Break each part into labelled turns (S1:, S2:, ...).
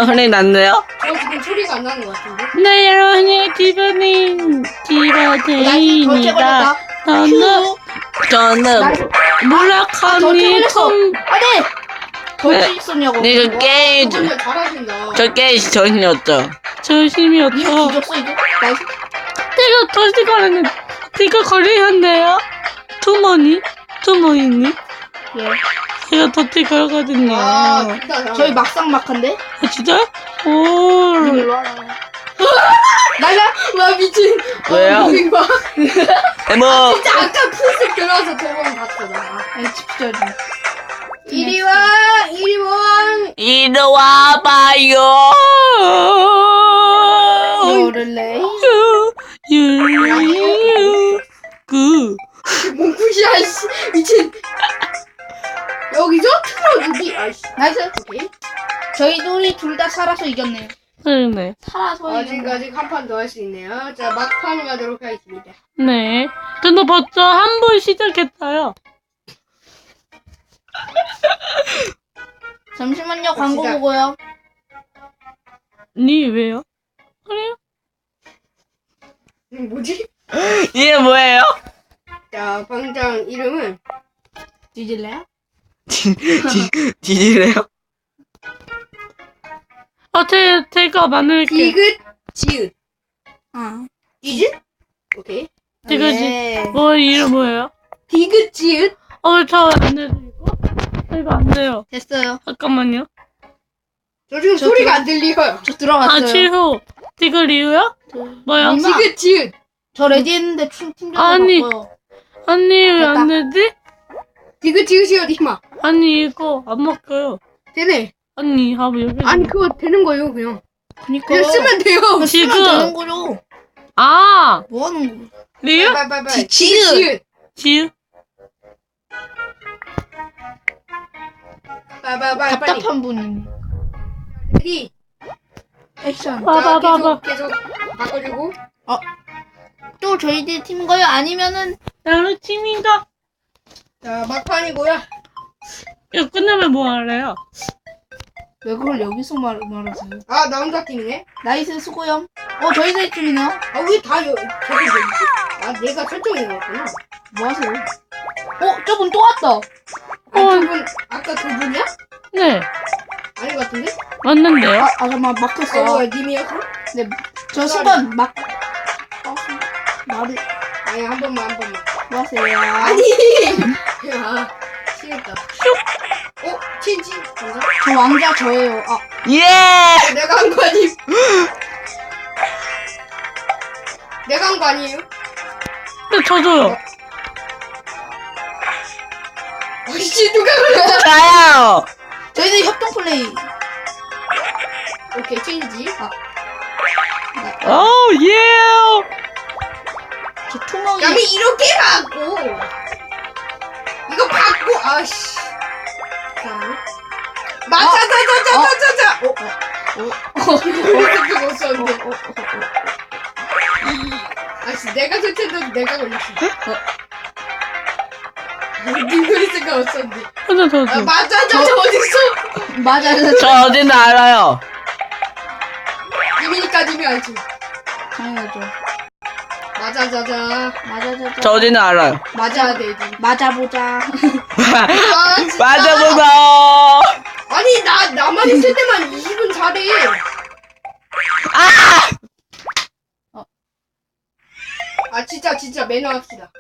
S1: 흔히 났네요?
S2: 저 지금 소리가 안 나는 것 같은데?
S1: 네, 여러분의 기분이 기바데이입니다. 저는 무라카미 톰.
S3: 아니! 던지 있었냐고.
S1: 네, 저 게임,
S2: 근데 잘하신다.
S1: 저 게임 정신이 없죠. 정신이
S3: 이거
S1: 없죠.
S3: 뒤졌어, 이거? 나이스.
S1: 내가 터지거리는, 내가 걸리는데요? 투머니?
S3: 예.
S1: 제가 터치 걸거든요.
S2: 아, 진짜 잘한다.
S3: 저희 막상막한데?
S1: 아, 진짜? 오.
S3: 일로 와라.
S2: 날라? 와, 미친.
S1: 왜요?
S2: 우리 봐.
S1: 뭐,
S2: 진짜 아까 풀색 들어와서 저번 봤어, 나.
S3: 아니, 집중.
S2: 이리 와, 이리 와.
S1: 이리 와봐요.
S3: 요를레이.
S1: 그,
S2: 몽쿠시야, 씨. 미친. 여기서 틀어주기. 아이씨.
S3: 나이스.
S2: 오케이.
S3: 저희 둘이 둘 다 살아서 이겼네요.
S1: 네.
S3: 살아서 이겼네.
S2: 아직 한 판 더 할 수 있네요. 자, 막판 가도록 하겠습니다.
S1: 네. 저도 벌써 한 번 시작했어요.
S3: 잠시만요, 광고
S2: 시작.
S3: 보고요.
S1: 니 왜요? 그래요?
S2: 뭐지?
S1: 이게 뭐예요?
S2: 자, 방장 이름은
S3: 뒤질래요?
S1: 디디래요? 제가 만들게요.
S2: 디귿 지읒.
S3: 어.
S2: 디귿? 오케이.
S1: 제가
S3: 예.
S1: 이름 뭐예요?
S2: 디귿 지읒.
S1: 저 안 돼요, 이거 안 돼요.
S3: 됐어요.
S1: 잠깐만요.
S2: 저 지금
S3: 저
S2: 소리가 안 들려요.
S3: 저 들어갔어요.
S1: 취소. 이거 이유요? 뭐야?
S3: 님.
S2: 디귿 지읒.
S3: 저 레디했는데 팀장님
S1: 아니.
S3: 바꿔요.
S1: 아니, 왜
S3: 됐다.
S1: 안 되지?
S2: 디귿 지읒이요, 이마.
S1: 아니, 이거 안 먹혀요.
S2: 되네.
S1: 아니, 여기.
S2: 아니, 그거 되는 거예요, 그냥.
S3: 그니까.
S2: 그냥 쓰면 돼요.
S3: 그거 쓰면
S1: 지금.
S3: 되는 거죠.
S1: 아!
S3: 뭐 하는 거?
S1: 리유?
S2: 빨리.
S3: 지읒.
S1: 지유?
S2: 빨리.
S3: 답답한 분이네.
S2: 레디.
S3: 액션.
S1: 봐봐.
S2: 계속 바꿔주고.
S3: 또 저희들 팀 거요? 아니면은
S1: 나는 팀인가?
S2: 자, 막판이고요.
S1: 이거 끝나면 뭐 할래요?
S3: 왜 그걸 여기서 말하세요?
S2: 아, 나 혼자 팀이네.
S3: 나이스 수고염. 저희들 팀이네요.
S2: 아, 왜 다 계속 여기지? 아, 내가 설정해 놓았구나.
S3: 뭐 하세요? 저분 또 왔다.
S2: 두 분, 아까 두 분이야?
S1: 네.
S2: 아닌 것 같은데?
S1: 맞는데요?
S3: 잠깐만 막혔어.
S2: 님이었어?
S3: 네, 저 순간 말을
S2: 아니, 한 번만.
S3: 뭐 하세요?
S2: 아니! 야, 치겠다. 치지? 감사.
S3: 저 왕자 저예요.
S1: 예!
S2: 내가 한 거 아님? 내가 한 거 아니에요?
S1: 근데 저도요.
S2: 아이씨, 누가 그랬어?
S1: 자요!
S3: 저희들 협동 플레이.
S2: 오케이, 치지.
S1: 오, 예!
S3: 저 투멍이.
S2: 남이 이렇게 받고. 이거 받고, 아씨. 맞아. 이거 없었는데. 아씨, 내가 설치해도 내가 걸렸어. 딩글이 생각 없었는데.
S1: 저도.
S2: 아, 맞아, 어딨어?
S3: 맞아.
S1: 저 어딘지 알아요.
S2: 님이니까 님이 알지.
S3: 당연하죠.
S2: 맞아.
S1: 저 어딘지 알아요.
S2: 맞아야 돼, 이제.
S3: 맞아보자.
S2: 아, 진짜.
S1: 맞아보자!
S2: 아니, 나만 있을 때만 20분 잘해. 아, 진짜 매너 합시다.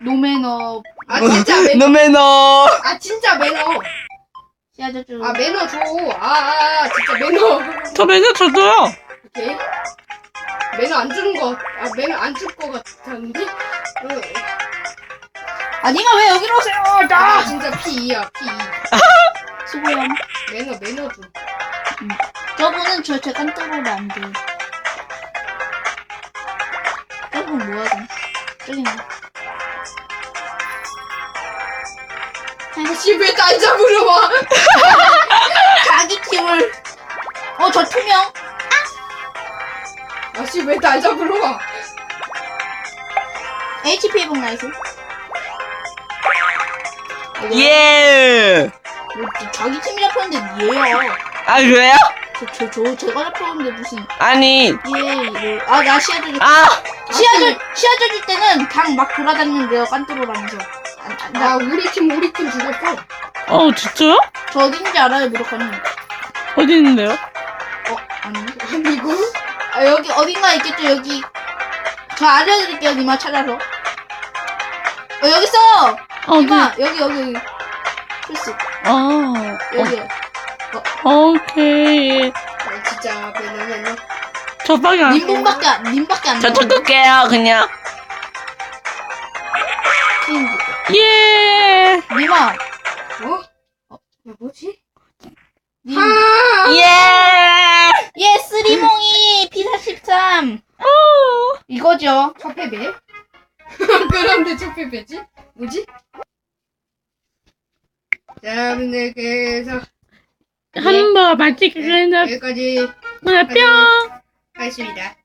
S3: 노매너.
S2: 아, 진짜 매너.
S1: 노매너!
S2: 아, 진짜 매너.
S3: 씨앗주.
S2: 아, 매너 줘. 진짜 매너.
S1: 저 매너 저도요.
S2: 오케이. 매너 안 주는 거. 매너 안 줄 거 같았는데?
S3: 니가 왜 여기로 오세요?
S2: 진짜 P2야, P2.
S3: 수고염.
S2: 매너 줘.
S3: 저분은 제 깜짝으로 안 돼. 저분 뭐하지? 저기 있네.
S2: 아씨, 왜 날 잡으러 와?
S3: 자기 팀을. 저 투명.
S2: 아씨, 왜 날 잡으러 와?
S3: HP 회복 나이스.
S1: 예!
S3: 자기 팀이 잡혔는데 얘야.
S1: 아, 그래요?
S3: 제가 잡혔는데 무슨
S4: 아니,
S3: 나 시야 조질
S4: 아!
S3: 시야 조질 때는 강 막 돌아다니는데요. 깐뚜로라면서.
S2: 아, 우리 팀 죽었어.
S1: 진짜요?
S3: 저 어딘지 알아요, 미로카님?
S1: 어디 있는데요?
S3: 아니요.
S2: 아니고.
S3: 여기 어딘가 있겠죠, 여기. 저 알려드릴게요, 니마 찾아서. 여기 있어요! 니마,
S1: 네.
S3: 여기. 필수. 여기요.
S1: 오케이.
S2: 진짜 왜냐면
S1: 저 방이 안
S3: 님밖에 안
S4: 저
S3: 나와요.
S4: 툭툭해요, 그냥.
S1: 예.
S3: 니마,
S2: 뭐지?
S3: 님.
S4: 예!
S3: 예, 쓰리몽이 P43. 이거죠.
S2: 첫 패배? 그런데 첫 패배지? 뭐지? 자, 여러분들께서
S1: 한번 맛있게 그냥
S2: 여기까지
S1: 그냥 뿅.
S2: 하겠습니다.